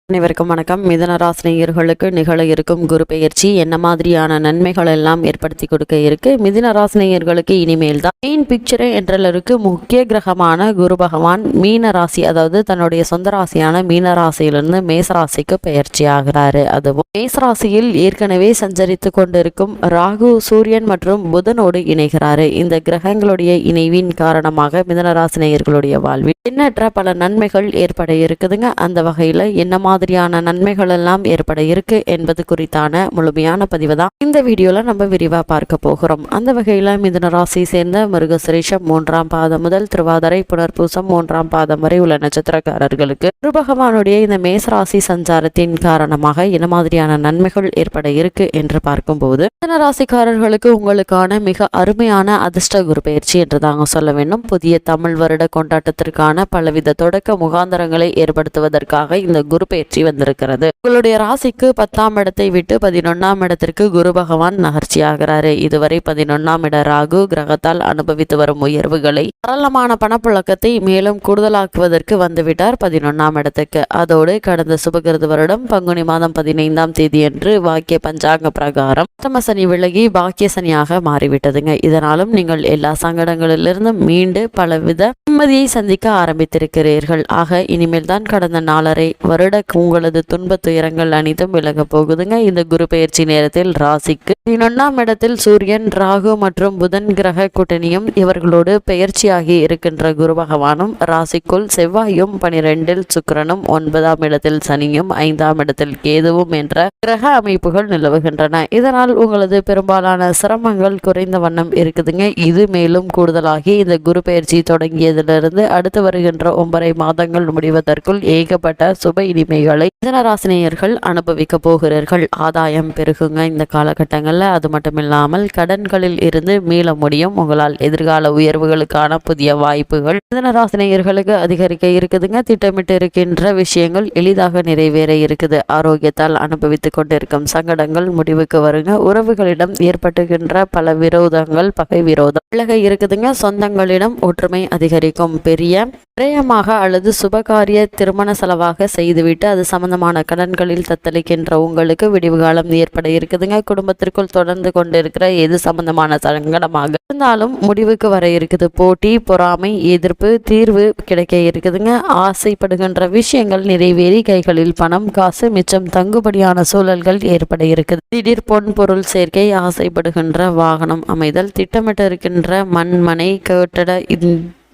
அனைவருக்கும் வணக்கம். மிதுன ராசினியர்களுக்கு நிகழ இருக்கும் குரு பெயர்ச்சி என்ன மாதிரியான நன்மைகள் எல்லாம் ஏற்படுத்தி கொடுக்க இருக்கு? மிதுன ராசினியர்களுக்கு இனிமேல் தான் மெயின் பிக்சர் என்றளருக்கு முக்கிய கிரகமான குரு பகவான் மீன ராசி, அதாவது தன்னுடைய சொந்த ராசியான மீன ராசியிலிருந்து மேச ராசிக்கு பெயர்ச்சி ஆகிறாரு. அதுவும் மேச ராசியில் ஏற்கனவே சஞ்சரித்து கொண்டிருக்கும் ராகு, சூரியன் மற்றும் புதனோடு இணைகிறாரு. இந்த கிரகங்களுடைய இணைவின் காரணமாக மிதுன ராசினியர்களுடைய வாழ்வில் எண்ணற்ற பல நன்மைகள் ஏற்பட இருக்குதுங்க. அந்த வகையில என்ன மாதிரியான நன்மைகள் எல்லாம் ஏற்பட இருக்கு என்பது குறித்தான முழுமையான பதிவு தான் இந்த வீடியோல நம்ம விரிவா பார்க்க போகிறோம். அந்த வகையில மிதுன ராசி சேர்ந்த மிருகசிரீஷம் 3ஆம் பாதம் முதல் திருவாதிரை புனர்பூசம் 3ஆம் பாதம் வரை உள்ள நட்சத்திரக்காரர்களுக்கு குரு பகவானுடைய இந்த மேசராசி சஞ்சாரத்தின் காரணமாக என்ன மாதிரியான நன்மைகள் ஏற்பட இருக்கு என்று பார்க்கும்போது, மிதுன ராசிக்காரர்களுக்கு உங்களுக்கான மிக அருமையான அதிர்ஷ்ட குரு பயிற்சி என்று தாங்க சொல்ல வேண்டும். புதிய தமிழ் வருட கொண்டாட்டத்திற்கான பலவித தொடக்க முகாந்தரங்களை ஏற்படுத்துவதற்காக இந்த குரு பயிற்சி வந்திருக்கிறது. உங்களுடைய ராசிக்கு 10ஆம் இடத்தை விட்டு 11ஆம் இடத்திற்கு குரு பகவான் நகர்ச்சி ஆகிறாரு. இதுவரை 11ஆம் இட ராகு கிரகத்தால் அனுபவித்து வரும் உயர்வுகளை, சரளமான பணப்புழக்கத்தை மேலும் கூடுதலாக்குவதற்கு வந்துவிட்டார் 11ஆம் இடத்துக்கு. அதோடு கடந்த சுபகிருது வருடம் பங்குனி மாதம் 15ஆம் தேதியன்று வாக்கிய பஞ்சாங்க பிரகாரம் அஷ்டம சனி விலகி பாக்கிய சனியாக மாறிவிட்டதுங்க. இதனாலும் நீங்கள் எல்லா சங்கடங்களிலிருந்தும் மீண்டு பலவித நிம்மதியை சந்திக்க ஆரம்பித்திருக்கிறீர்கள். ஆக இனிமேல் தான் கடந்த 4.5 வருட உங்களது துன்ப துயரங்கள் அனைத்தும் விலக போகுதுங்க. இந்த குரு பெயர்ச்சி நேரத்தில் ராசிக்கு 11ஆம் இடத்தில் சூரியன், ராகு மற்றும் புதன் கிரக கூட்டணியும் இவர்களோடு பெயர்ச்சியாகி இருக்கின்ற குரு பகவானும், ராசிக்குள் செவ்வாயும் 12இல் சுக்கிரனும் 9ஆம் இடத்தில் சனியும் 5ஆம் இடத்தில் கேதுவும் என்ற கிரக அமைப்புகள் நிலவுகின்றன. இதனால் உங்களது பெரும்பாலான சிரமங்கள் குறைந்த வண்ணம் இருக்குதுங்க. இது மேலும் கூடுதலாகி இந்த குரு பெயர்ச்சி தொடங்கியதிலிருந்து அடுத்து வருகின்ற 9 மாதங்கள் முடிவதற்குள் ஏகப்பட்ட சுப இனிமைகளை மிதுன ராசினியர்கள் அனுபவிக்க போகிறீர்கள். ஆதாயம் பெருகுங்க இந்த காலகட்டங்களில். அது மட்டும் இல்லாமல் கடன்களில் இருந்து மீள முடியும். உங்களால் எதிர்கால உயர்வுகளுக்கான புதிய வாய்ப்புகள் மிதுன ராசினியர்களுக்கு அதிகரிக்க இருக்குதுங்க. திட்டமிட்டு இருக்கின்ற விஷயங்கள் எளிதாக நிறைவேற இருக்குது. ஆரோக்கியத்தால் அனுபவித்துக் கொண்டிருக்கும் சங்கடங்கள் முடிவுக்கு வருங்க. உறவுகளிடம் ஏற்பட்டுகின்ற பல விரோதங்கள், பகை விரோதம் விலக இருக்குதுங்க. சொந்தங்களிடம் ஒற்றுமை அதிகரிக்கும். பெரிய விரயமாக அல்லது சுபகாரிய திருமண செலவாக செய்துவிட்டு அது சம்பந்தமான கடன்களில் தத்தளிக்கின்ற உங்களுக்கு விடிவு காலம் ஏற்பட இருக்குதுங்க. குடும்பத்திற்குள் தொடர்ந்து கொண்டிருக்கிற எது சம்பந்தமான சங்கடமாக இருந்தாலும் முடிவுக்கு வர இருக்குது. போட்டி, பொறாமை, எதிர்ப்பு தீர்வு கிடைக்க இருக்குதுங்க. ஆசைப்படுகின்ற விஷயங்கள் நிறைவேறி கைகளில் பணம், காசு மிச்சம் தங்குபடியான சூழல்கள் ஏற்பட இருக்குது. திடீர் பொன் பொருள் சேர்க்கை, ஆசைப்படுகின்ற வாகனம் அமைதல், திட்டமிட்டு இருக்கின்ற மண், மனை, கட்டட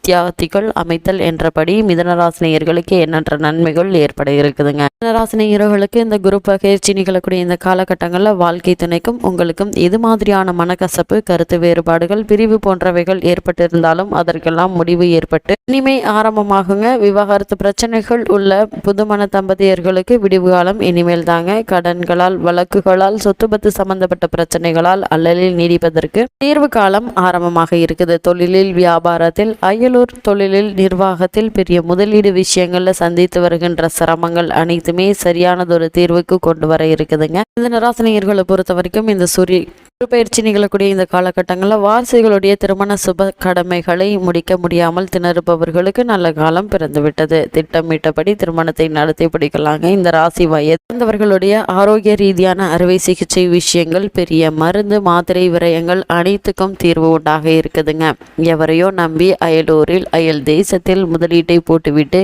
இத்தியாதிகள் அமைத்தல் என்றபடி மிதுனராசினியர்களுக்கு எண்ணற்ற நன்மைகள் ஏற்பட இருக்குதுங்க. மிதுனராசினியர்களுக்கு இந்த குரு பயிற்சி நிகழக்கூடிய இந்த காலகட்டங்களில் வாழ்க்கை துணைக்கும் உங்களுக்கும் எது மாதிரியான மனக்கசப்பு, கருத்து வேறுபாடுகள், பிரிவு போன்றவைகள் ஏற்பட்டிருந்தாலும் அதற்கெல்லாம் முடிவு ஏற்பட்டு இனிமே ஆரம்பமாகுங்க. விவாகரத்து பிரச்சனைகள் உள்ள புதுமண தம்பதியர்களுக்கு விடிவு காலம் இனிமேல் தாங்க. கடன்களால், வழக்குகளால், சொத்து பத்து சம்பந்தப்பட்ட பிரச்சனைகளால் அல்லலில் நீடிப்பதற்கு தேர்வு காலம் ஆரம்பமாக இருக்குது. தொழிலில், வியாபாரத்தில், அயலூர் தொழிலில், நிர்வாகத்தில், பெரிய முதலீடு விஷயங்கள்ல சந்தித்து வருகின்ற சிரமங்கள் அனைத்துமே சரியானதொரு தீர்வுக்கு கொண்டு வர இருக்குதுங்க. இந்த நிராசனியர்களை பொறுத்த வரைக்கும் இந்த பயிற்சி நிகழக்கூடிய இந்த காலகட்டங்களில் வாரிசுகளுடைய திருமண சுப கடமைகளை முடிக்க முடியாமல் திணறுபவர்களுக்கு நல்ல காலம் பிறந்துவிட்டது. திட்டமிட்டபடி திருமணத்தை நடத்தி பிடிக்கலாங்க. இந்த ராசி வயதவர்களுடைய ஆரோக்கிய ரீதியான அறுவை சிகிச்சை விஷயங்கள், பெரிய மருந்து மாத்திரை விரயங்கள் அனைத்துக்கும் தீர்வு உண்டாக இருக்குதுங்க. எவரையோ நம்பி அயலூரில், அயல் தேசத்தில் முதலீட்டை போட்டுவிட்டு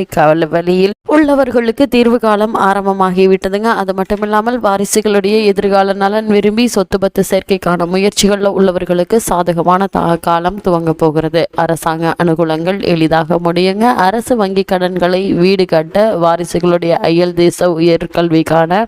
வழியில் உள்ளவர்களுக்கு தீர்வு காலம் ஆரம்பமாகிவிட்டதுங்க. அது மட்டுமில்லாமல் வாரிசுகளுடைய எதிர்கால நலன் விரும்பி சொத்து பத்து சேர்க்கைக்கான முயற்சிகளில் உள்ளவர்களுக்கு சாதகமான காலம் துவங்க போகிறது. அரசாங்க அனுகூலங்கள் எளிதாக முடியுங்க. அரசு வங்கி கடன்களை வீடு கட்ட, வாரிசுகளுடைய அயல் தேச உயர்கல்விக்கான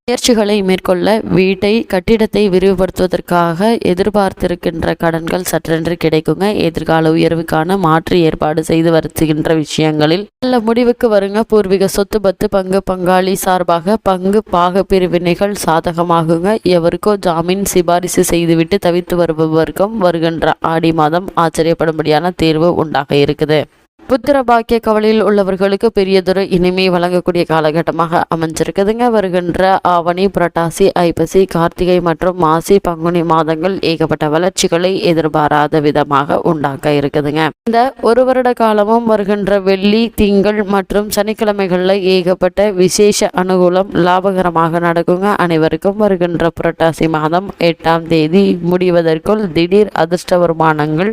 முயற்சிகளை மேற்கொள்ள, வீட்டை கட்டிடத்தை விரிவுபடுத்துவதற்காக எதிர்பார்த்திருக்கின்ற கடன்கள் சற்றென்று கிடைக்குங்க. எதிர்கால உயர்வுக்கான மாற்று ஏற்பாடு செய்து வருகின்ற விஷயங்களில் நல்ல முடிவுக்கு வருங்க. பூர்வீக சொத்து பத்து பங்கு பங்காளி சார்பாக பங்கு பாக பிரிவினைகள் சாதகமாகுங்க. எவருக்கோ ஜாமீன் சிபாரிசு செய்துவிட்டு தவித்து வருபவருக்கும் வருகின்ற ஆடி மாதம் ஆச்சரியப்படும்படியான தேர்வு உண்டாக இருக்குது. புத்திர பாக்கிய கவலையில் உள்ளவர்களுக்கு பெரியதொரு இனிமை வழங்கக்கூடிய காலகட்டமாக அமைஞ்சிருக்குதுங்க. வருகின்ற ஆவணி, புரட்டாசி, ஐப்பசி, கார்த்திகை மற்றும் மாசி, பங்குனி மாதங்கள் ஏகப்பட்ட வளர்ச்சிகளை எதிர்பாராத விதமாக உண்டாக்க இருக்குதுங்க. இந்த ஒரு வருட காலமும் வருகின்ற வெள்ளி, திங்கள் மற்றும் சனிக்கிழமைகள்ல ஏகப்பட்ட விசேஷ அனுகூலம் லாபகரமாக நடக்குங்க. அனைவருக்கும் வருகின்ற புரட்டாசி மாதம் 8ஆம் தேதி முடிவதற்குள் திடீர் அதிர்ஷ்ட வருமானங்கள்,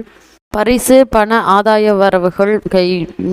பரிசு, பண ஆதாய வரவுகள், கை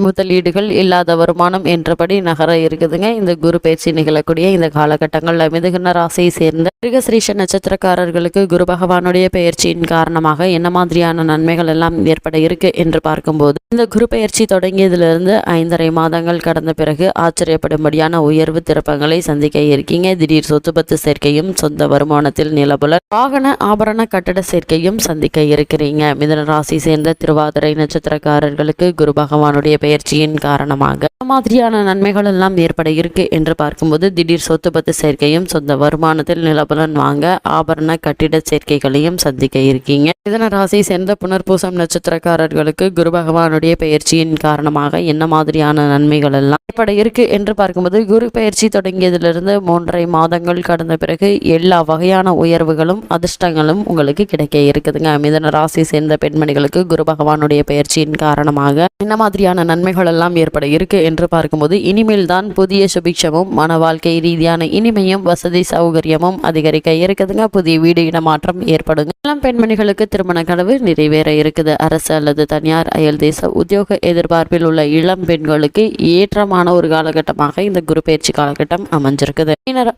முதலீடுகள் இல்லாத வருமானம் என்றபடி நகர இருக்குதுங்க. இந்த குரு பயிற்சி நிகழக்கூடிய இந்த காலகட்டங்களில் மிதுன ராசியை சேர்ந்த மிருகசிரீஷ நட்சத்திரக்காரர்களுக்கு குரு பகவானுடைய பயிற்சியின் காரணமாக என்ன மாதிரியான நன்மைகள் எல்லாம் ஏற்பட இருக்கு என்று பார்க்கும்போது, இந்த குரு பயிற்சி தொடங்கியதிலிருந்து 5.5 மாதங்கள் கடந்த பிறகு ஆச்சரியப்படும்படியான உயர்வு திருப்பங்களை சந்திக்க இருக்கீங்க. திடீர் சொத்து பத்து சேர்க்கையும், சொந்த வருமானத்தில் நிலபுல வாகன ஆபரண கட்டட சேர்க்கையும் சந்திக்க இருக்கிறீங்க. மிதுன ராசி சேர்ந்த திருவாதிரை நட்சத்திரக்காரர்களுக்கு குரு பகவானுடைய பயிற்சியின் காரணமாக மாதிரியான நன்மைகள் எல்லாம் ஏற்பட இருக்கு என்று பார்க்கும்போது, திடீர் சொத்து பத்து சேர்க்கையும், சொந்த வருமானத்தில் நிலபலன் வாங்க ஆபரண கட்டிட சேர்க்கைகளையும் சந்திக்க இருக்கீங்க. மிதுன ராசி சேர்ந்த புனர்பூசம் நட்சத்திரக்காரர்களுக்கு குரு பகவானுடைய பயிற்சியின் காரணமாக என்ன மாதிரியான நன்மைகள் எல்லாம் ஏற்பட இருக்கு என்று பார்க்கும்போது, குரு பயிற்சி தொடங்கியதிலிருந்து 3.5 மாதங்கள் கடந்த பிறகு எல்லா வகையான உயர்வுகளும் அதிர்ஷ்டங்களும் உங்களுக்கு கிடைக்க இருக்குதுங்க. மிதுன ராசி சேர்ந்த பெண்மணிகளுக்கு குரு பகவானுடைய பயிற்சியின் காரணமாக என்ன மாதிரியான நன்மைகள் எல்லாம் ஏற்பட இருக்கு என்று பார்க்கும்போது, இனிமேல் தான் புதிய சுபிக்ஷமும், மன வாழ்க்கை ரீதியான இனிமையும், வசதி சௌகரியமும் அதிகரிக்க இருக்குதுங்க. புதிய வீடு இடமாற்றம் ஏற்படுங்க. இளம் பெண்மணிகளுக்கு திருமண கனவு நிறைவேற இருக்குது. அரசு அல்லது தனியார், அயல் தேச உத்தியோக எதிர்பார்ப்பில் உள்ள இளம் பெண்களுக்கு ஏற்றமான ஒரு காலகட்டமாக இந்த குரு பயிற்சி காலகட்டம் அமைஞ்சிருக்குது.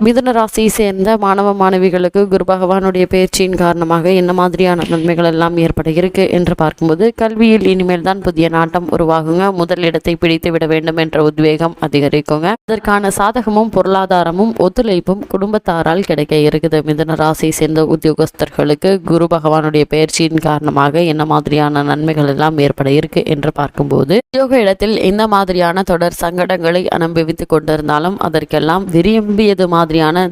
மிதுன ராசியை சேர்ந்த மாணவ மாணவிகளுக்கு குரு பகவானுடைய பயிற்சியின் காரணமாக என்ன மாதிரியான நன்மைகள் எல்லாம் ஏற்பட இருக்கு என்று பார்க்கும்போது, கல்வியில் இனிமேல் தான் புதிய நாட்டம் உருவாகுங்க. முதல் இடத்தை பிடித்து விட வேண்டும் என்ற உத்வேகம் அதிகரிக்குங்க. அதற்கான சாதகமும் பொருளாதாரமும் ஒத்துழைப்பும் குடும்பத்தாரால் கிடைக்க இருக்குது. மிதுன ராசியை சேர்ந்த உத்தியோகஸ்தர்களுக்கு குரு பகவானுடைய பயிற்சியின் காரணமாக என்ன மாதிரியான நன்மைகள் எல்லாம் ஏற்பட இருக்கு என்று பார்க்கும்போது, உத்தியோக இடத்தில் இந்த மாதிரியான தொடர் சங்கடங்களை அனுபவித்துக் கொண்டிருந்தாலும் அதற்கெல்லாம் விரும்பியது மாதிரியான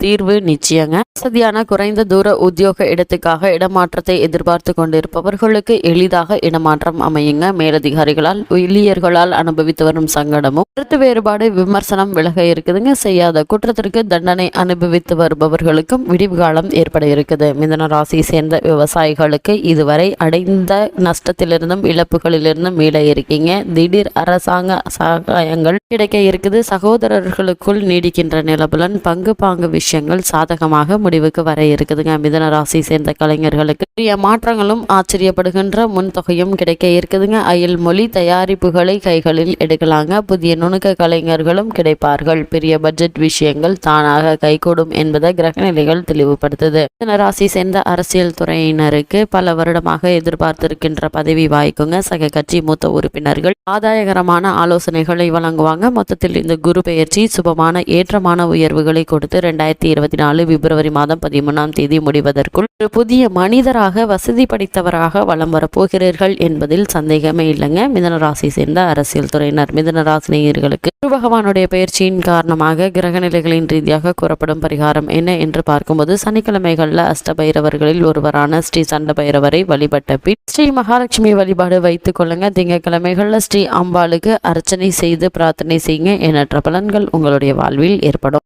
தீர்வு நிச்சயங்க. வசதியான குறைந்த தூர உத்தியோக இடத்துக்காக இடமாற்றத்தை எதிர்பார்த்து கொண்டிருப்பவர்களுக்கு எளிதாக இடமாற்றம் அமையுங்க. மேலதிகாரிகளால், ஊழியர்களால் அனுபவித்து வரும் சங்கடமும், கருத்து வேறுபாடு, விமர்சனம் விலக இருக்குதுங்க. செய்யாத குற்றத்திற்கு தண்டனை அனுபவித்து வருபவர்களுக்கும் விடிவு காலம் ஏற்பட இருக்குது. மிதுன ராசியை சேர்ந்த விவசாயிகளுக்கு இதுவரை அடைந்த நஷ்டத்திலிருந்தும் இழப்புகளிலிருந்தும் மீள இருக்கீங்க. திடீர் அரசாங்க சகாயங்கள் கிடைக்க இருக்குது. சகோதரர்களுக்குள் நீடிக்கின்ற நிலபலன், பங்கு பாங்கு விஷயங்கள் சாதகமாக முடிவுக்கு வர இருக்குதுங்க. மிதுன ராசியை சேர்ந்த கலைஞர்களுக்கு பெரிய மாற்றங்களும் ஆச்சரியப்படுகின்ற முன் தொகையும் கிடைக்க இருக்குதுங்க. அயல் மொழி தயாரிப்புகளை கைகளில் எடுக்கலாங்க. புதிய நுணுக்க கலைஞர்களும் கிடைப்பார்கள். பெரிய பட்ஜெட் விஷயங்கள் தானாக கைகூடும் என்பதை கிரகநிலைகள் தெளிவுபடுத்துது. மிதுன ராசி சேர்ந்த அரசியல் துறையினருக்கு பல வருடமாக எதிர்பார்த்திருக்கின்ற பதவி வாய்க்குங்க. சக கட்சி மூத்த உறுப்பினர்கள் ஆதாயகரமான ஆலோசனைகளை வழங்குவாங்க. மொத்தத்தில் இந்த குரு பெயர்ச்சி சுபமான ஏற்றமான உயர்வுகளை கொடுத்து 2024 பிப்ரவரி மாதம் 13ஆம் தேதி முடிவதற்குள் ஒரு புதிய மனிதராக, வசதி படைத்தவராக வலம் வரப்போகிறீர்கள் என்பதில் சந்தேகமே இல்லைங்க. மிதுன ராசி சேர்ந்த அரசியல் துறையினர். மிதுன ராசினியர்களுக்கு குரு பகவானுடைய பயிற்சியின் காரணமாக கிரகநிலைகளின் ரீதியாக கூறப்படும் பரிகாரம் என்ன என்று பார்க்கும்போது, சனிக்கிழமைகளில் அஷ்டபைரவர்களில் ஒருவரான ஸ்ரீ சண்ட பைரவரை வழிபட்ட பின் ஸ்ரீ மகாலட்சுமி வழிபாடு வைத்துக் கொள்ளுங்க. திங்கட்கிழமைகளில் ஸ்ரீ அம்பாளுக்கு அர்ச்சனை செய்து பிரார்த்தனை செய்யுங்க. எண்ணற்ற பலன்கள் உங்களுடைய வாழ்வில் ஏற்படும்.